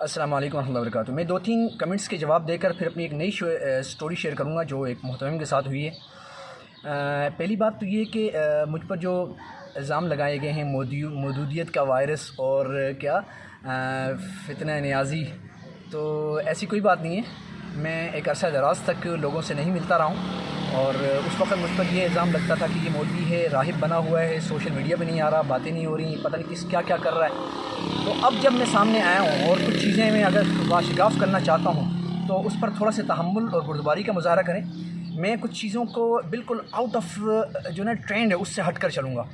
السلام علیکم ورحمۃ اللہ وبرکاتہ۔ میں 2-3 کمنٹس کے جواب دے کر پھر اپنی ایک نئی سٹوری شیئر کروں گا جو ایک محترم کے ساتھ ہوئی ہے۔ پہلی بات تو یہ کہ مجھ پر جو الزام لگائے گئے ہیں مودودیت کا وائرس اور کیا فتنہ نیازی، تو ایسی کوئی بات نہیں ہے۔ میں ایک عرصہ دراز تک لوگوں سے نہیں ملتا رہا ہوں، اور اس وقت مجھ پر یہ الزام لگتا تھا کہ یہ مولوی ہے، راہب بنا ہوا ہے، سوشل میڈیا پہ نہیں آ رہا، باتیں نہیں ہو رہی، پتہ نہیں کیا کیا کر رہا ہے۔ تو اب جب میں سامنے آیا ہوں اور کچھ چیزیں میں اگر واشگاف کرنا چاہتا ہوں تو اس پر تھوڑا سا تحمل اور بردباری کا مظاہرہ کریں۔ میں کچھ چیزوں کو بالکل آؤٹ آف جو نا ٹرینڈ ہے اس سے ہٹ کر چلوں گا،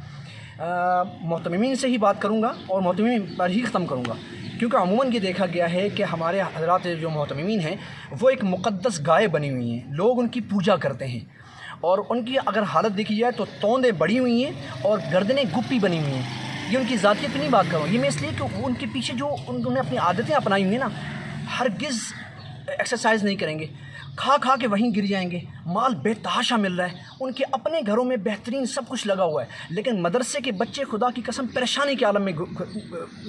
محتممین سے ہی بات کروں گا اور محتممین پر ہی ختم کروں گا، کیونکہ عموماً یہ دیکھا گیا ہے کہ ہمارے حضرات جو محتممین ہیں وہ ایک مقدس گائے بنی ہوئی ہیں، لوگ ان کی پوجا کرتے ہیں، اور ان کی اگر حالت دیکھی جائے تو توندیں بڑی ہوئی ہیں اور گردنیں گپی بنی ہوئی ہیں۔ یہ ان کی ذاتیت نہیں بات کروں، یہ میں اس لیے کہ ان کے پیچھے جو انہوں نے اپنی عادتیں اپنائی ہوئی ہیں نا، ہرگز ایکسرسائز نہیں کریں گے، کھا کھا کے وہیں گر جائیں گے، مال بے تحاشا مل رہا ہے، ان کے اپنے گھروں میں بہترین سب کچھ لگا ہوا ہے، لیکن مدرسے کے بچے خدا کی قسم پریشانی کے عالم میں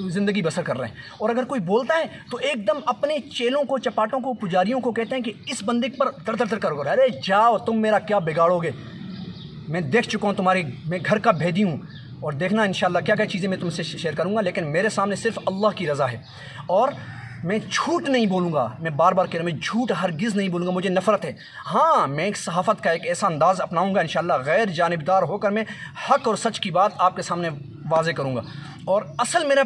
زندگی بسر کر رہے ہیں، اور اگر کوئی بولتا ہے تو ایک دم اپنے چیلوں کو، چپاٹوں کو، پجاریوں کو کہتے ہیں کہ اس بندے پر در در در کرو، ارے جاؤ تم میرا کیا بگاڑو گے، میں دیکھ چکا ہوں تمہاری، میں گھر کا بھیدی ہوں، اور دیکھنا انشاءاللہ کیا کیا چیزیں میں تم سے شیئر کروں گا، لیکن میرے سامنے صرف اللہ کی رضا ہے، اور میں جھوٹ نہیں بولوں گا، میں بار بار کہہ رہا ہوں، میں جھوٹ ہرگز نہیں بولوں گا، مجھے نفرت ہے۔ ہاں، میں ایک صحافت کا ایک ایسا انداز اپناؤں گا انشاءاللہ، غیر جانبدار ہو کر میں حق اور سچ کی بات آپ کے سامنے واضح کروں گا، اور اصل میرا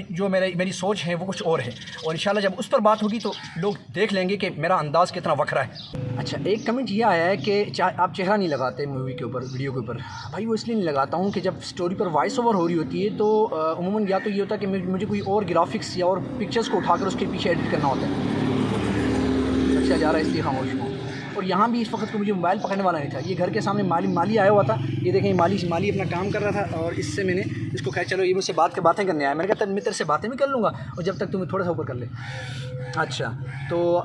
جو میری سوچ ہے وہ کچھ اور ہے، اور انشاءاللہ جب اس پر بات ہوگی تو لوگ دیکھ لیں گے کہ میرا انداز کتنا وکھرا ہے۔ اچھا، ایک کمنٹ یہ آیا ہے کہ آپ چہرہ نہیں لگاتے مووی کے اوپر، ویڈیو کے اوپر۔ بھائی وہ اس لیے نہیں لگاتا ہوں کہ جب سٹوری پر وائس اوور ہو رہی ہوتی ہے تو عموماً یا تو یہ ہوتا ہے کہ مجھے کوئی اور گرافکس یا اور پکچرز کو اٹھا کر اس کے پیچھے ایڈٹ کرنا ہوتا ہے، اچھا جا رہا ہے اس لیے خاموش ہوں، اور یہاں بھی اس وقت کو مجھے موبائل پکڑنے والا نہیں تھا، یہ گھر کے سامنے مالی آیا ہوا تھا، یہ دیکھیں مالی اپنا کام کر رہا تھا، اور اس سے میں نے اس کو کہا چلو یہ مجھ سے باتیں کرنے آیا، میں نے کہا میں تیرے سے باتیں بھی کر لوں گا اور جب تک تمہیں تھوڑا سا اوپر کر لے۔ اچھا، تو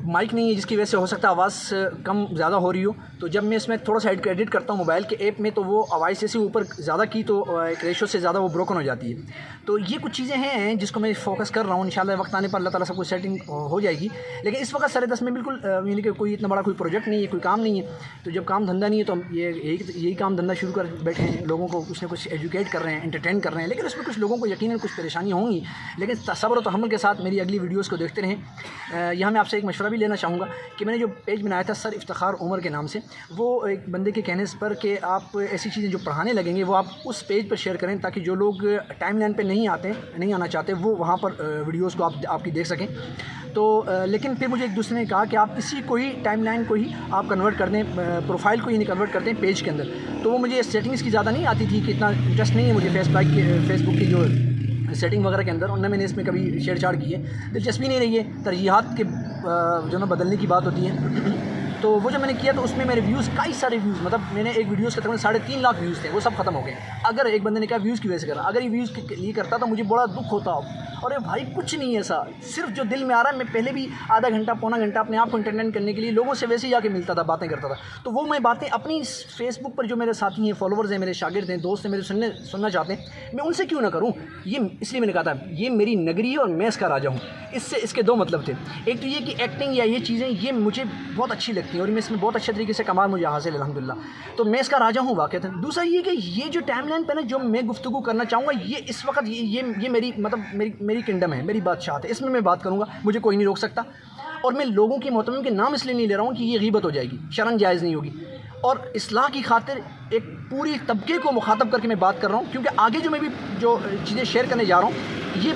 مائک نہیں ہے جس کی وجہ سے ہو سکتا ہے آواز کم زیادہ ہو رہی ہو، تو جب میں اس میں تھوڑا سا ایڈٹ کرتا ہوں موبائل کے ایپ میں تو وہ آواز جیسے اوپر زیادہ کی تو ایک ریشو سے زیادہ وہ بروکن ہو جاتی ہے، تو یہ کچھ چیزیں ہیں جس کو میں فوکس کر رہا ہوں، انشاءاللہ وقت آنے پر اللہ تعالیٰ سب کچھ سیٹنگ ہو جائے گی، لیکن اس وقت سر دست میں بالکل یعنی کہ کوئی اتنا بڑا کوئی پروجیکٹ نہیں ہے، کوئی کام نہیں ہے، تو جب کام دھندا نہیں ہے تو ہم یہی کام دھندا شروع کر بیٹھے ہیں، لوگوں کو کچھ نہ کچھ ایجوکیٹ کر رہے ہیں، انٹرٹین کر رہے ہیں، لیکن اس میں کچھ لوگوں کو یقیناً کچھ پریشانی ہوں گی، لیکن صبر و تحمل کے ساتھ میری اگلی ویڈیوز کو دیکھتے رہیں۔ یہاں میں آپ سے ایک مشورہ بھی لینا چاہوں گا کہ میں نے جو پیج بنایا تھا سر افتخار عمر کے نام سے، وہ ایک بندے کے کہنے پر کہ آپ ایسی چیزیں جو پڑھانے لگیں گے وہ آپ اس پیج پر شیئر کریں تاکہ جو لوگ ٹائم لائن پہ نہیں آنا چاہتے وہ وہاں پر ویڈیوز کو آپ کی دیکھ سکیں، تو لیکن پھر مجھے ایک دوسرے نے کہا کہ آپ اسی کو ہی ٹائم لائن کو ہی آپ کنورٹ کر دیں، پروفائل کو ہی نہیں کنورٹ کرتے ہیں پیج کے اندر، تو وہ مجھے سیٹنگز کی زیادہ نہیں آتی تھی کہ اتنا انٹرسٹ نہیں ہے مجھے فیس بک کی جو سیٹنگ وغیرہ کے اندر، اور نہ میں نے اس میں کبھی چھیڑ چھاڑ کی ہے، دلچسپی نہیں رہی ہے، ترجیحات کے جو نا بدلنے کی بات ہوتی ہے، تو وہ جو میں نے کیا تو اس میں میرے ویوز کئی سارے ویوز، مطلب میں نے ایک ویڈیوز کے تقریباً 3.5 لاکھ ویوز تھے، وہ سب ختم ہو گئے۔ اگر ایک بندے نے کہا ویوز کی وجہ سے کرا، اگر یہ ویوز کے لیے کرتا تو مجھے بڑا دکھ ہوتا، اور بھائی کچھ نہیں ایسا، صرف جو دل میں آ رہا ہے، میں پہلے بھی آدھا گھنٹہ پونا گھنٹہ اپنے آپ کو انٹرٹین کرنے کے لیے لوگوں سے ویسے ہی جا کے ملتا تھا، باتیں کرتا تھا، تو وہ میں باتیں اپنی فیس بک پر جو میرے ساتھی ہیں، فالوورز ہیں، میرے شاگرد ہیں، دوست ہیں، میرے سننا چاہتے ہیں، میں ان سے کیوں نہ کروں، یہ اس لیے میں نے کہا تھا یہ میری نگری ہے اور میں اس کا راجا ہوں۔ اس کے 2 مطلب تھے، ایک تو یہ کہ ایکٹنگ یا یہ چیزیں یہ مجھے بہت اچھی لگتی ہیں اور میں اس میں بہت اچھے طریقے سے کمال مجھے حاصل ہے الحمدللہ، تو میں اس کا راجا ہوں واقعتاً۔ دوسرا یہ کہ یہ جو ٹائم لائن پہ نا جو میں گفتگو کرنا چاہوں گا، یہ اس وقت یہ میری مطلب میری کنڈم ہے، میری بادشاہت ہے، اس میں بات کروں گا، مجھے کوئی نہیں روک سکتا، اور میں لوگوں کی محترمین کے نام اس لیے نہیں لے رہا ہوں کہ یہ غیبت ہو جائے گی، شرن جائز نہیں ہوگی، اور اصلاح کی خاطر ایک پوری طبقے کو مخاطب کر کے میں بات کر رہا ہوں، کیونکہ آگے جو میں بھی جو چیزیں شیئر کرنے جا رہا ہوں یہ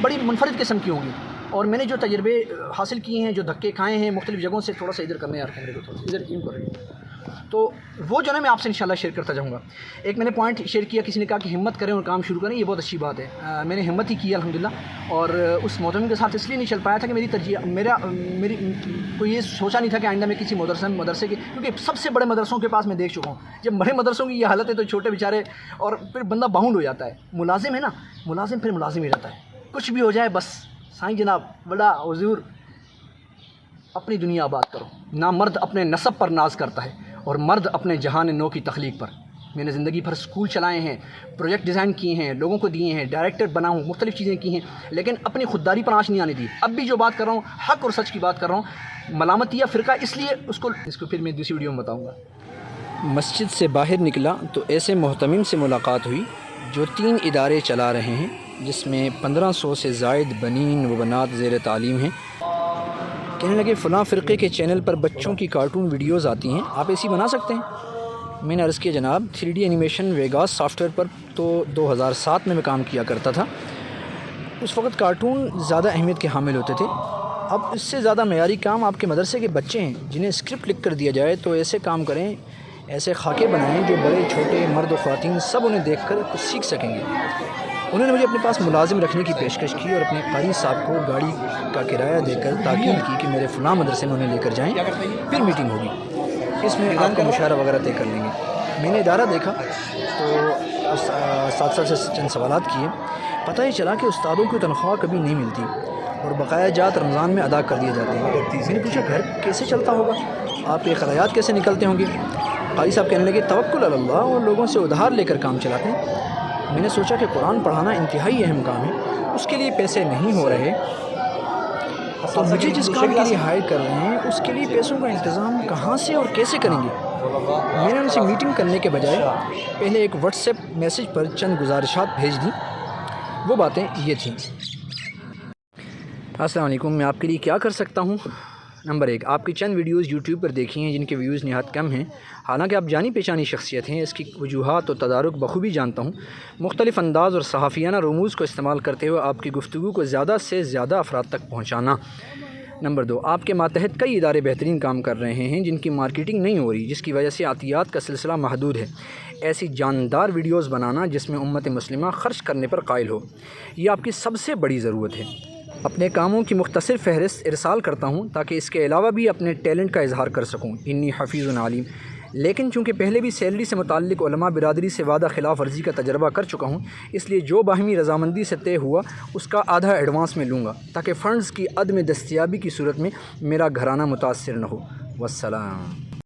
بڑی منفرد قسم کی ہوں گی، اور میں نے جو تجربے حاصل کیے ہیں، جو دھکے کھائے ہیں مختلف جگہوں سے، تھوڑا سا ادھر کرنے یار کیمرے کو تھوڑا ادھر کیوں کر رہی ہے، تو وہ جو ہے میں آپ سے انشاءاللہ شیئر کرتا جاؤں گا۔ ایک میں نے پوائنٹ شیئر کیا، کسی نے کہا کہ ہمت کریں اور کام شروع کریں، یہ بہت اچھی بات ہے، میں نے ہمت ہی کی الحمدللہ، اور اس محترم کے ساتھ اس لیے نہیں چل پایا تھا کہ میری کوئی یہ سوچا نہیں تھا کہ آئندہ میں کسی مدرسے کے، کیونکہ سب سے بڑے مدرسوں کے پاس میں دیکھ چکا ہوں، جب بڑے مدرسوں کی یہ حالت ہے تو چھوٹے بیچارے، اور پھر بندہ باؤنڈ ہو جاتا ہے، ملازم ہے نا، ملازم پھر ملازم ہی رہتا ہے، کچھ بھی ہو جائے بس سائیں جناب بڑا حضور اپنی دنیا آباد کرو، نہ مرد اپنے نسب پر ناز کرتا ہے اور مرد اپنے جہان نو کی تخلیق پر۔ میں نے زندگی بھر اسکول چلائے ہیں، پروجیکٹ ڈیزائن کیے ہیں، لوگوں کو دیے ہیں، ڈائریکٹر بنا ہوں، مختلف چیزیں کی ہیں، لیکن اپنی خودداری پر آنچ نہیں آنے دی۔ اب بھی جو بات کر رہا ہوں حق اور سچ کی بات کر رہا ہوں، ملامتی یا فرقہ اس لیے اس کو پھر میں دوسری ویڈیو میں بتاؤں گا۔ مسجد سے باہر نکلا تو ایسے محتمم سے ملاقات ہوئی جو 3 ادارے چلا رہے ہیں، جس میں 1500 سے زائد بنین و بنات زیر تعلیم ہیں۔ کہنے لگے فلاں فرقے کے چینل پر بچوں کی کارٹون ویڈیوز آتی ہیں، آپ ایسی بنا سکتے ہیں؟ میں نے عرض کیا جناب 3D animation Vegas software پر تو 2007 میں کام کیا کرتا تھا، اس وقت کارٹون زیادہ اہمیت کے حامل ہوتے تھے۔ اب اس سے زیادہ معیاری کام آپ کے مدرسے کے بچے ہیں جنہیں اسکرپٹ لکھ کر دیا جائے تو ایسے کام کریں، ایسے خاکے بنائیں جو بڑے چھوٹے مرد و خواتین سب انہیں دیکھ کر کچھ سیکھ سکیں گے۔ انہوں نے مجھے اپنے پاس ملازم رکھنے کی پیشکش کی اور اپنے قاری صاحب کو گاڑی کا کرایہ دے کر تاکید کی کہ میرے فلاں مدرسے میں انہیں لے کر جائیں، پھر میٹنگ ہوگی، اس میں آپ کا مشاورہ وغیرہ طے کر لیں گے۔ میں نے ادارہ دیکھا تو اساتذہ سے چند سوالات کیے، پتہ یہ چلا کہ استادوں کی تنخواہ کبھی نہیں ملتی اور بقایا جات رمضان میں ادا کر دیے جاتے ہیں۔ میں نے پوچھا گھر کیسے چلتا ہوگا، آپ کے خرایات کیسے نکلتے ہوں گے؟ قاری صاحب کہنے لگے توکل علی اللہ، اور لوگوں سے ادھار لے کر کام چلاتے ہیں۔ میں نے سوچا کہ قرآن پڑھانا انتہائی اہم کام ہے، اس کے لیے پیسے نہیں ہو رہے تو مجھے جس کام کے لیے ہائر کر رہے ہیں اس کے لیے پیسوں کا انتظام کہاں سے اور کیسے کریں گے؟ میں نے ان سے میٹنگ کرنے کے بجائے پہلے ایک واٹس ایپ میسیج پر چند گزارشات بھیج دیں۔ وہ باتیں یہ تھیں: السلام علیکم، میں آپ کے لیے کیا کر سکتا ہوں؟ نمبر 1، آپ کی چند ویڈیوز یوٹیوب پر دیکھی ہیں جن کے ویوز نہایت کم ہیں، حالانکہ آپ جانی پہچانی شخصیت ہیں، اس کی وجوہات و تدارک بخوبی جانتا ہوں۔ مختلف انداز اور صحافیانہ رموز کو استعمال کرتے ہوئے آپ کی گفتگو کو زیادہ سے زیادہ افراد تک پہنچانا۔ نمبر 2، آپ کے ماتحت کئی ادارے بہترین کام کر رہے ہیں جن کی مارکیٹنگ نہیں ہو رہی، جس کی وجہ سے عطیات کا سلسلہ محدود ہے۔ ایسی جاندار ویڈیوز بنانا جس میں امت مسلمہ خرچ کرنے پر قائل ہو، یہ آپ کی سب سے بڑی ضرورت ہے۔ اپنے کاموں کی مختصر فہرست ارسال کرتا ہوں تاکہ اس کے علاوہ بھی اپنے ٹیلنٹ کا اظہار کر سکوں۔ انی حفیظ علیم۔ لیکن چونکہ پہلے بھی سیلری سے متعلق علماء برادری سے وعدہ خلاف ورزی کا تجربہ کر چکا ہوں، اس لیے جو باہمی رضامندی سے طے ہوا اس کا آدھا ایڈوانس میں لوں گا تاکہ فنڈز کی عدم دستیابی کی صورت میں میرا گھرانہ متاثر نہ ہو۔ والسلام۔